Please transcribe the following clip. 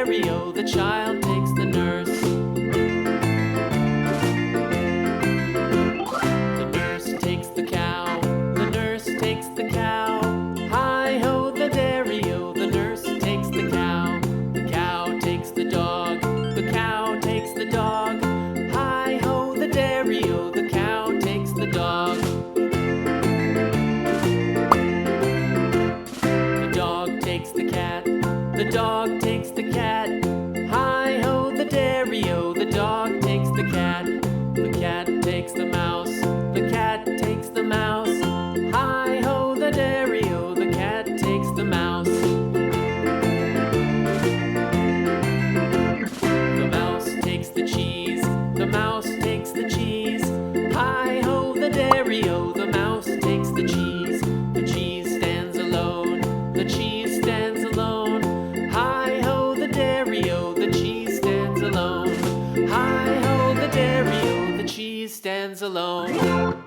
dairy-o, the child takes the nurse. The nurse takes the cow, the nurse takes the cow. Hi-ho, the dairy-o, the nurse takes the cow. The cow takes the dog, the cow takes the dog. Hi-ho, the dairy-o, the cow takes the dog. The dog takes the cat, the dog takes the cat. Hi-ho, the dairy-o, the dog takes the cat. The cat takes the mouse, the cat takes the mouse. Hi-ho, the dairy-o, the cat takes the mouse. The mouse takes the cheese, the mouse takes the cheese. Hi-ho, the dairy-o, the mouse takes the cheese. The cheese stands alone, the cheese stands alone. Hi-ho, the dairy-o, the cheese stands alone. Hi-ho, the dairy-o, the cheese stands alone.